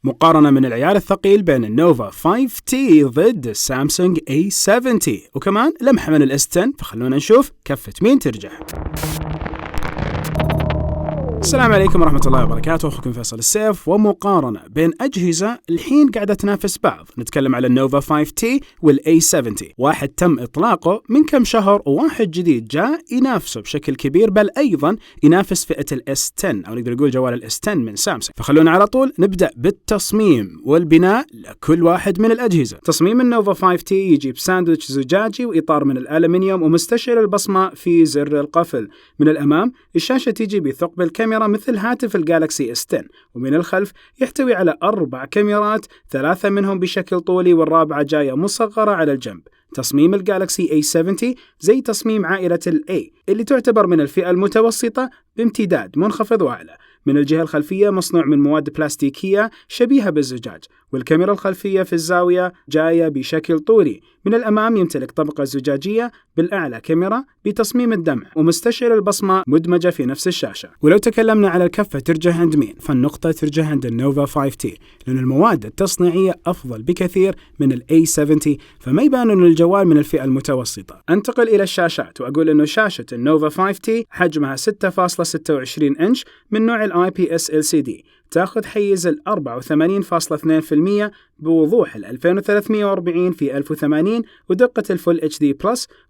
مقارنة من العيار الثقيل بين النوفا 5T ضد السامسونج A70، وكمان لمحة من الS10، فخلونا نشوف كفة مين ترجح. السلام عليكم ورحمة الله وبركاته، أخوكم فيصل السيف. ومقارنة بين أجهزة الحين قاعدة تنافس بعض، نتكلم على النوفا 5T والA70. واحد تم إطلاقه من كم شهر، وواحد جديد جاء ينافسه بشكل كبير، بل أيضا ينافس فئة الS10 أو نقدر نقول جوال الS10 من سامسونج. فخلونا على طول نبدأ بالتصميم والبناء لكل واحد من الأجهزة. تصميم النوفا 5T يجيب ساندويتش زجاجي وإطار من الألمنيوم ومستشعر البصمة في زر القفل. من الأمام الشاشة تيجي بثقب الكاميرا مثل هاتف الجالكسي S10، ومن الخلف يحتوي على 4 كاميرات، 3 منهم بشكل طولي والرابعة جاية مصغرة على الجنب. تصميم الجالكسي A70 زي تصميم عائلة A اللي تعتبر من الفئة المتوسطة بامتداد منخفض وأعلى. من الجهة الخلفية مصنوع من مواد بلاستيكية شبيهة بالزجاج، والكاميرا الخلفية في الزاوية جاية بشكل طولي. من الأمام يمتلك طبقة زجاجية بالأعلى كاميرا بتصميم الدمع، ومستشعر البصمة مدمجة في نفس الشاشة. ولو تكلمنا على الكفة ترجح عند مين، فالنقطة ترجح عند النوفا 5T، لأن المواد التصنيعية أفضل بكثير من A70، فما يبان أن الجوال من الفئة المتوسطة. أنتقل إلى الشاشات وأقول أنه شاشة النوفا 5T حجمها 6.26 إنش من نوع IPS LCD، تأخذ حيز 84.2% بوضوح 2340 في 1080 ودقة الفول HD+،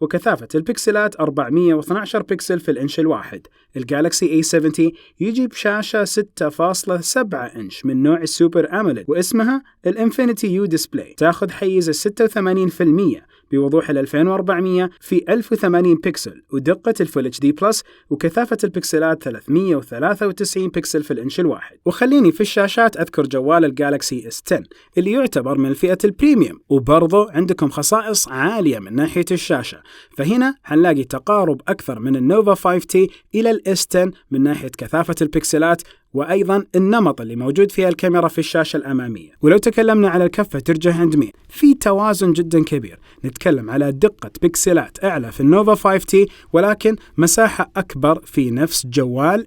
وكثافة البكسلات 412 بكسل في الإنش الواحد. الجالكسي A70 يجي بشاشة 6.7 إنش من نوع السوبر أموليد واسمها الإنفينيتي يو ديسبلاي، تأخذ حيز 86% بوضوح 2400 في 1080 بكسل ودقة الفول HD+، وكثافة البكسلات 393 بكسل في الإنش الواحد. وخليني في الشاشات أذكر جوال الجالكسي S10 اللي يعتبر من فئة البريميوم، وبرضه عندكم خصائص عالية من ناحية الشاشة. فهنا حنلاقي تقارب أكثر من النوفا 5T إلى الS10 من ناحية كثافة البكسلات، وأيضا النمط اللي موجود فيها الكاميرا في الشاشة الأمامية. ولو تكلمنا على الكفة ترجح عند مين، في توازن جدا كبير. نتكلم على دقة بكسلات أعلى في النوفا 5T، ولكن مساحة أكبر في نفس جوال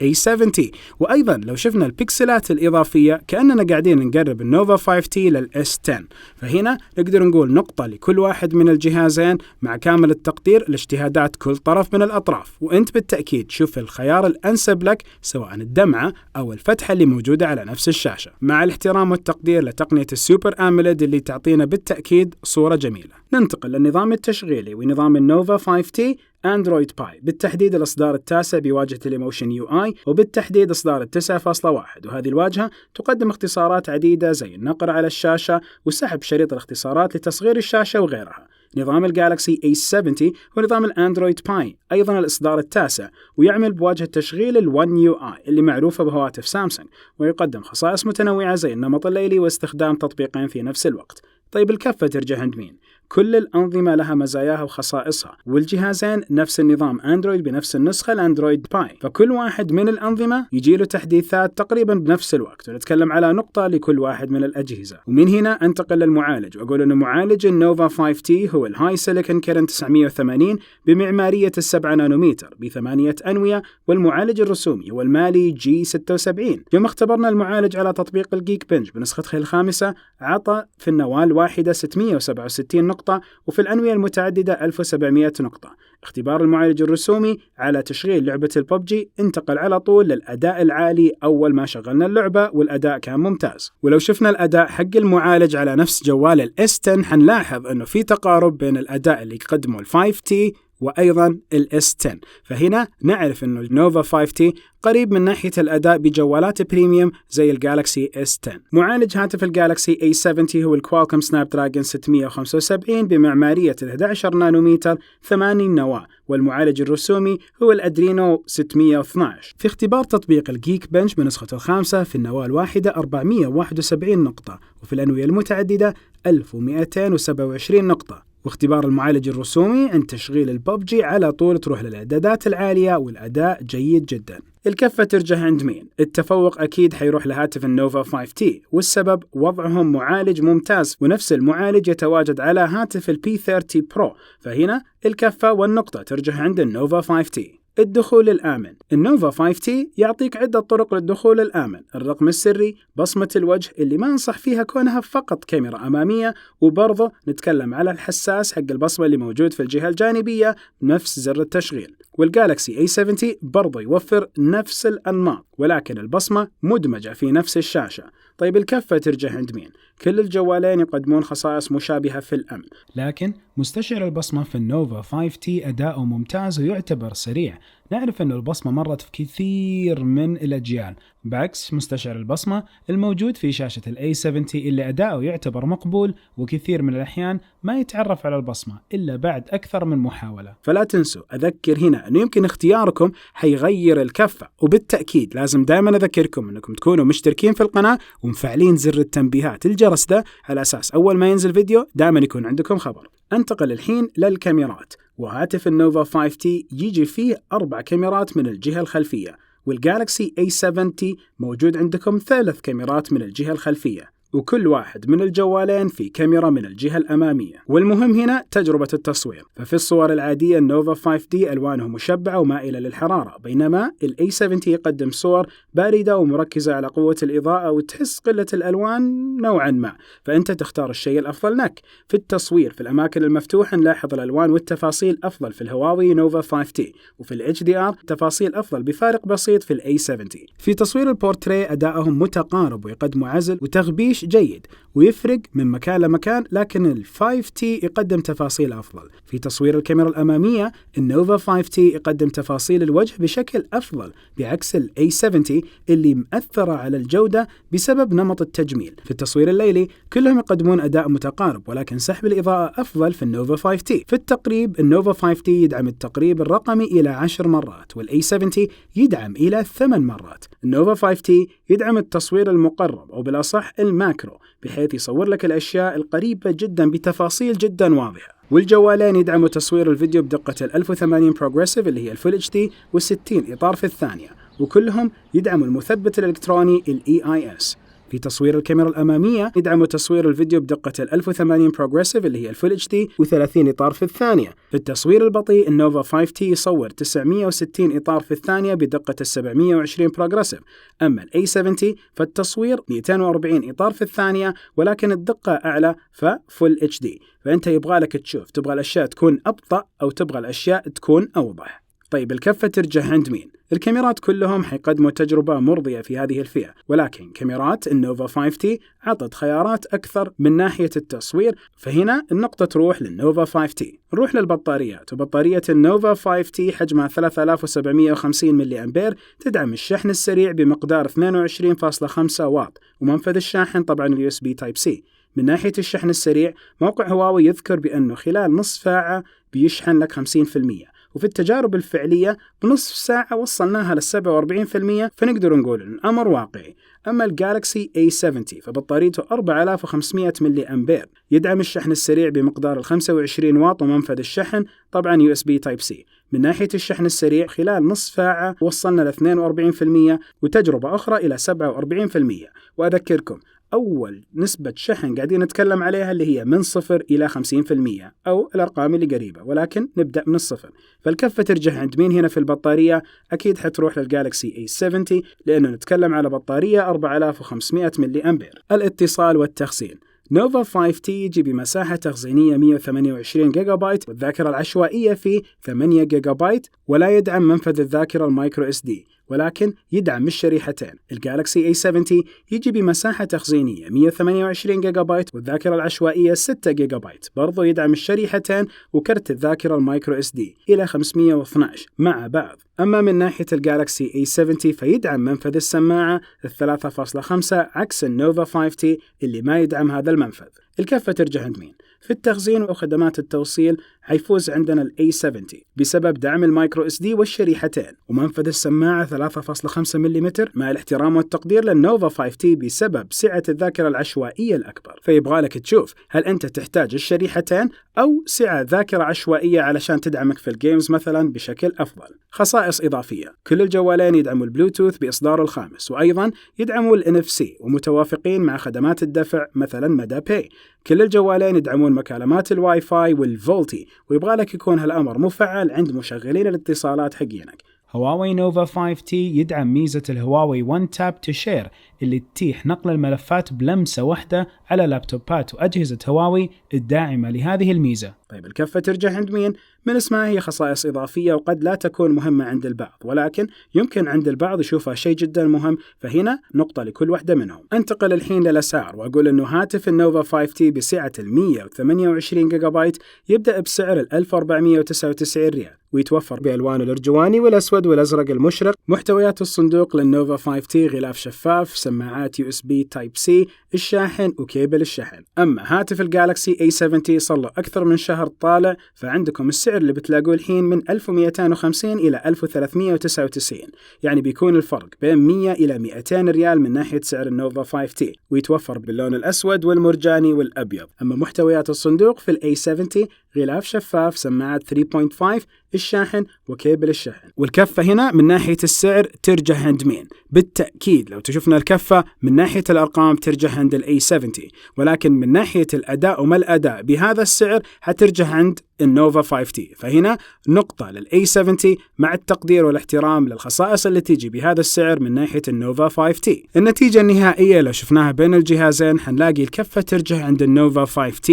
A70. وأيضا لو شفنا البكسلات الإضافية كأننا قاعدين نقرب النوفا 5T للS10. فهنا نقدر نقول نقطة لكل واحد من الجهازين، مع كامل التقدير لاجتهادات كل طرف من الأطراف. وأنت بالتأكيد شوف الخيار الأنسب لك، سواء الدمعة أو الفتحة اللي موجودة على نفس الشاشة، مع الاحترام والتقدير لتقنية السوبر أموليد اللي تعطينا بالتأكيد صورة جميلة. ننتقل للنظام التشغيلي ونظام النوفا 5T أندرويد باي، بالتحديد الإصدار 9 بواجهة الإيموشن UI، وبالتحديد إصدار 9.1، وهذه الواجهة تقدم اختصارات عديدة زي النقر على الشاشة وسحب شريط الاختصارات لتصغير الشاشة وغيرها. نظام الجالكسي A70 ونظام الأندرويد باي أيضا الإصدار 9، ويعمل بواجهة تشغيل ال1 UI اللي معروفة بهواتف سامسونج، ويقدم خصائص متنوعة زي النمط الليلي واستخدام تطبيقين في نفس الوقت. طيب الكفة ترجح عند مين؟ كل الأنظمة لها مزاياها وخصائصها، والجهازين نفس النظام أندرويد بنفس النسخة الأندرويد باي، فكل واحد من الأنظمة يجي له تحديثات تقريبا بنفس الوقت. ونتكلم على نقطة لكل واحد من الأجهزة. ومن هنا أنتقل للمعالج وأقول أنه معالج النوفا 5T هو الهاي سيليكون كيرن 980 بمعمارية 7 نانومتر ب8 أنوية، والمعالج الرسومي هو المالي G76. يوم اختبرنا المعالج على تطبيق الجيك بنج بنسختها الخامسة، عطى في النواة الواحدة 667 نقطة، وفي الأنوية المتعددة 1700 نقطة. اختبار المعالج الرسومي على تشغيل لعبة الببجي انتقل على طول للأداء العالي أول ما شغلنا اللعبة، والأداء كان ممتاز. ولو شفنا الأداء حق المعالج على نفس جوال الS10 حنلاحظ أنه في تقارب بين الأداء اللي يقدمه ال5T وأيضا الS10. فهنا نعرف أنه النوفا 5T قريب من ناحية الأداء بجوالات بريميوم زي الجالكسي S10. معالج هاتف الجالكسي A70 هو الكوالكوم سناب دراجون 675 بمعمارية 11 نانومتر 80 نواة، والمعالج الرسومي هو الأدرينو 612. في اختبار تطبيق الجيك بنش بنسخته الخامسة في النواة الواحدة 471 نقطة، وفي الأنوية المتعددة 1227 نقطة. واختبار المعالج الرسومي عند تشغيل الببجي على طول تروح للإعدادات العالية والأداء جيد جدا. الكفة ترجح عند مين؟ التفوق أكيد حيروح لهاتف النوفا 5T، والسبب وضعهم معالج ممتاز، ونفس المعالج يتواجد على هاتف الP30 Pro، فهنا الكفة والنقطة ترجح عند النوفا 5T. الدخول الآمن. النوفا 5T يعطيك عدة طرق للدخول الآمن: الرقم السري، بصمة الوجه اللي ما أنصح فيها كونها فقط كاميرا أمامية، وبرضه نتكلم على الحساس حق البصمة اللي موجود في الجهة الجانبية نفس زر التشغيل. والجالكسي A70 برضه يوفر نفس الأنماط، ولكن البصمة مدمجة في نفس الشاشة. طيب الكفة ترجع عند مين؟ كل الجوالين يقدمون خصائص مشابهة في الأمن، لكن مستشعر البصمة في النوفا 5T أداؤه ممتاز ويعتبر سريع. نعرف أن البصمة مرت في كثير من الأجيال، بعكس مستشعر البصمة الموجود في شاشة A70 اللي أداؤه يعتبر مقبول، وكثير من الأحيان ما يتعرف على البصمة إلا بعد أكثر من محاولة. فلا تنسوا أذكر هنا أنه يمكن اختياركم حيغير الكفة، وبالتأكيد لازم دائما أذكركم أنكم تكونوا مشتركين في القناة ومفعلين زر التنبيهات الجرس ده على أساس أول ما ينزل فيديو دائما يكون عندكم خبر. انتقل الحين للكاميرات، وهاتف النوفا 5T يجي فيه 4 كاميرات من الجهة الخلفية، والجالكسي A70 موجود عندكم 3 كاميرات من الجهة الخلفية، وكل واحد من الجوالين في كاميرا من الجهة الأمامية. والمهم هنا تجربة التصوير، ففي الصور العادية النوفا 5D ألوانه مشبعة ومائلة للحرارة، بينما ال A70 يقدم صور باردة ومركزة على قوة الإضاءة وتحس قلة الألوان نوعا ما، فأنت تختار الشيء الأفضل لك. في التصوير في الأماكن المفتوحة نلاحظ الألوان والتفاصيل أفضل في الهواوي نوفا 5T، وفي ال HDR تفاصيل أفضل بفارق بسيط في ال A70. في تصوير البورتريه أدائهم متقارب ويقدموا عزل وتغبيش جيد، ويفرق من مكان لمكان، لكن ال 5T يقدم تفاصيل أفضل. في تصوير الكاميرا الأمامية النوفا 5T يقدم تفاصيل الوجه بشكل أفضل، بعكس ال A70 اللي مأثرة على الجودة بسبب نمط التجميل. في التصوير الليلي كلهم يقدمون أداء متقارب، ولكن سحب الإضاءة أفضل في النوفا 5T. في التقريب النوفا 5T يدعم التقريب الرقمي إلى 10 مرات، وال A70 يدعم إلى 8 مرات. النوفا 5T يدعم التصوير المقرب أو بالأصح الماكرو، بحيث يصور لك الأشياء القريبة جدا بتفاصيل جدا واضحة. والجوالين يدعموا تصوير الفيديو بدقة ال 1080 بروجريسيف اللي هي الفول HD و60 إطار في الثانية، وكلهم يدعموا المثبت الإلكتروني ال EIS. في تصوير الكاميرا الأمامية يدعموا تصوير الفيديو بدقة ال 1080 بروجريسيف اللي هي الفول HD و30 إطار في الثانية. في التصوير البطيء النوفا 5T يصور 960 إطار في الثانية بدقة ال 720 بروجريسيف، أما ال A70 فالتصوير 240 إطار في الثانية ولكن الدقة أعلى ففول HD. فأنت يبغى لك تبغى الأشياء تكون أبطأ أو تبغى الأشياء تكون أوضح. طيب الكفة ترجع عند مين؟ الكاميرات كلهم حيقدموا تجربة مرضية في هذه الفئة، ولكن كاميرات النوفا 5T عطت خيارات أكثر من ناحية التصوير، فهنا النقطة تروح للنوفا 5T. نروح للبطاريات، وبطارية النوفا 5T حجمها 3750 ملي أمبير، تدعم الشحن السريع بمقدار 22.5 واط، ومنفذ الشاحن طبعا USB Type C. من ناحية الشحن السريع موقع هواوي يذكر بأنه خلال نصف ساعة بيشحن لك 50%، وفي التجارب الفعلية بنصف ساعة وصلناها لل 47%، فنقدر نقول إن الأمر واقعي. أما الجالكسي A70 فبطاريته 4500 ملي أمبير، يدعم الشحن السريع بمقدار ال 25 واط، ومنفذ الشحن طبعا USB Type C. من ناحية الشحن السريع خلال نصف ساعة وصلنا ل 42%، وتجربة أخرى إلى 47%. وأذكركم أول نسبة شحن قاعدين نتكلم عليها اللي هي من 0 إلى 50%، أو الأرقام اللي قريبة، ولكن نبدأ من الصفر. فالكفة ترجع عند مين هنا في البطارية؟ أكيد حتروح للجالكسي A70 لأنه نتكلم على بطارية 4500 ملي أمبير. الاتصال والتخزين، نوفا 5T يجي بمساحة تخزينية 128 جيجا بايت، والذاكرة العشوائية فيه 8 جيجا بايت، ولا يدعم منفذ الذاكرة المايكرو SD، ولكن يدعم الشريحتين. الجالكسي A70 يجي بمساحة تخزينية 128 جيجا بايت، والذاكرة العشوائية 6 جيجا بايت، برضو يدعم الشريحتين وكرت الذاكرة المايكرو SD إلى 512 مع بعض. أما من ناحية الجالكسي A70 فيدعم منفذ السماعة 3.5 عكس النوفا 5T اللي ما يدعم هذا المنفذ. الكفة ترجع عند مين؟ في التخزين وخدمات التوصيل حيفوز عندنا ال A70 بسبب دعم المايكرو SD والشريحتين، ومنفذ السماعة 3.5 ملم، مع الاحترام والتقدير للنوفا 5T بسبب سعة الذاكرة العشوائية الأكبر. فيبغالك تشوف هل أنت تحتاج الشريحتين أو سعة ذاكرة عشوائية علشان تدعمك في الجيمز مثلا بشكل أفضل. خصائص إضافية، كل الجوالين يدعموا البلوتوث بإصداره الخامس، وأيضا يدعموا ال NFC، ومتوافقين مع خدمات الدفع مثلا مدى باي. كل الجوالين يدعمون مكالمات الواي فاي والفولتي، ويبغى لك يكون هالأمر مفعل عند مشغلين الاتصالات حقينك. هواوي نوفا 5T يدعم ميزة الهواوي One Tap to Share اللي تتيح نقل الملفات بلمسة واحدة على لابتوبات وأجهزة هواوي الداعمة لهذه الميزة. طيب الكفة ترجع عند مين؟ من اسمها هي خصائص إضافية وقد لا تكون مهمة عند البعض، ولكن يمكن عند البعض يشوفها شيء جدا مهم، فهنا نقطة لكل واحدة منهم. انتقل الحين للأسعار وأقول إنه هاتف النوفا 5T بسعة 128 جيجا بايت يبدأ بسعر 1499 ريال، ويتوفر بألوان الأرجواني والأسود والأزرق المشرق. محتويات الصندوق للنوفا 5T غلاف شفاف، سماعات USB Type-C، الشاحن وكيبل الشحن. أما هاتف الجالكسي A70 صار له أكثر من شهر طالع، فعندكم السعر اللي بتلاقوه الحين من 1250 إلى 1399، يعني بيكون الفرق بين 100 إلى 200 ريال من ناحية سعر النوفا 5T، ويتوفر باللون الأسود والمرجاني والأبيض. أما محتويات الصندوق في A70 غلاف شفاف، سماعات 3.5، الشاحن وكيبل الشحن. والكفة هنا من ناحية السعر ترجح عند مين؟ بالتأكيد لو تشوفنا الكفة من ناحية الأرقام ترجح عند A70، ولكن من ناحية الأداء وما الأداء بهذا السعر حترجح عند النوفا 5T. فهنا نقطة للA70 مع التقدير والاحترام للخصائص اللي تيجي بهذا السعر من ناحية النوفا 5T. النتيجة النهائية لو شفناها بين الجهازين حنلاقي الكفة ترجح عند النوفا 5T.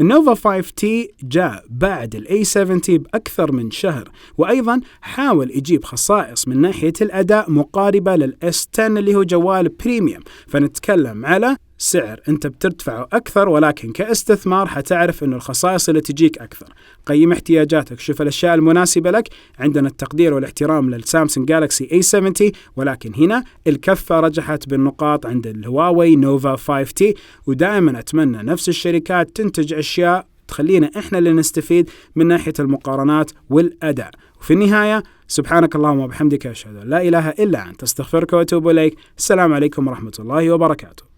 النوفا 5T جاء بعد الA70 بأكثر من شهر، وأيضا حاول يجيب خصائص من ناحية الأداء مقاربة للS10 اللي هو جوال بريميوم، فنتكلم على سعر أنت بتدفعه أكثر، ولكن كاستثمار حتعرف أنه الخصائص اللي تجيك أكثر. قيم احتياجاتك، شوف الأشياء المناسبة لك. عندنا التقدير والاحترام للسامسونج جالكسي A70، ولكن هنا الكفة رجحت بالنقاط عند الهواوي نوفا 5T. ودائما أتمنى نفس الشركات تنتج أشياء تخلينا إحنا اللي نستفيد من ناحية المقارنات والأداء. وفي النهاية سبحانك اللهم وبحمدك أشهد أن لا إله إلا أنت، أستغفرك وأتوب إليك. السلام عليكم ورحمة الله وبركاته.